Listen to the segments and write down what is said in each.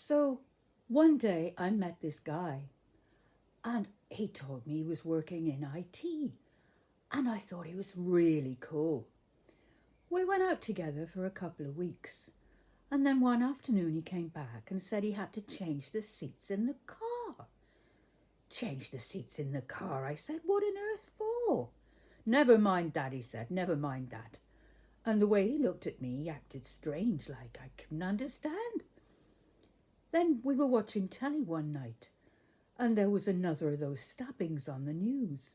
So one day I met this guy and he told me he was working in IT and I thought he was really cool. We went out together for a couple of weeks and then one afternoon he came back and said he had to change the seats in the car. Change the seats in the car? I said, what on earth for? Never mind that, he said, never mind that. And the way he looked at me, he acted strange, like I couldn't understand. Then we were watching telly one night, and there was another of those stabbings on the news.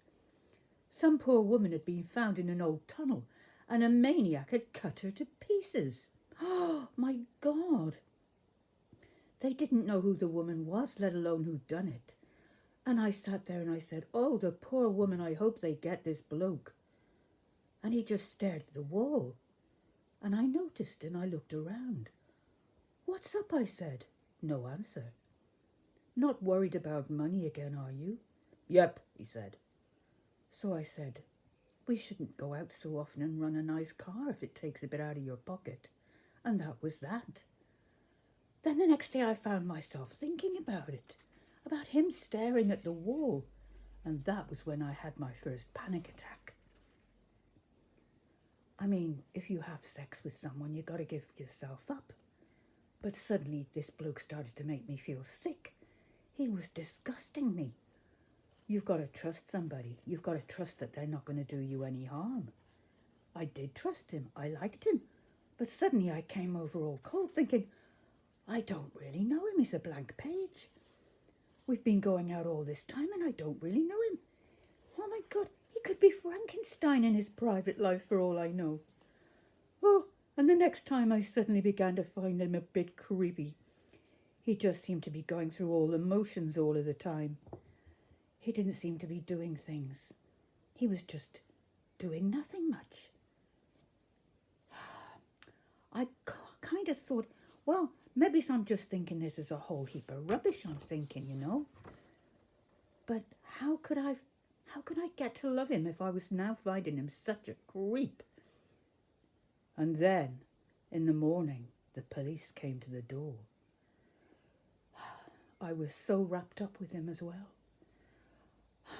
Some poor woman had been found in an old tunnel, and a maniac had cut her to pieces. Oh, my God! They didn't know who the woman was, let alone who'd done it. And I sat there and I said, oh, the poor woman, I hope they get this bloke. And he just stared at the wall. And I noticed and I looked around. What's up? I said. No answer. Not worried about money again, are you? Yep, he said. So I said, we shouldn't go out so often and run a nice car if it takes a bit out of your pocket. And that was that. Then the next day I found myself thinking about it, about him staring at the wall. And that was when I had my first panic attack. I mean, if you have sex with someone, you got to give yourself up. But suddenly this bloke started to make me feel sick. He was disgusting me. You've got to trust somebody. You've got to trust that they're not going to do you any harm. I did trust him. I liked him. But suddenly I came over all cold thinking, I don't really know him. He's a blank page. We've been going out all this time and I don't really know him. Oh my God, he could be Frankenstein in his private life for all I know. Oh, and the next time I suddenly began to find him a bit creepy. He just seemed to be going through all the motions all of the time. He didn't seem to be doing things. He was just doing nothing much. I kind of thought, well, maybe I'm just thinking this is a whole heap of rubbish I'm thinking, you know. But how could I get to love him if I was now finding him such a creep? And then, in the morning, the police came to the door. I was so wrapped up with him as well.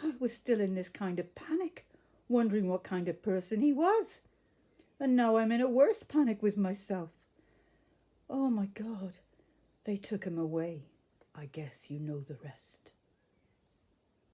I was still in this kind of panic, wondering what kind of person he was. And now I'm in a worse panic with myself. Oh my God, they took him away. I guess you know the rest.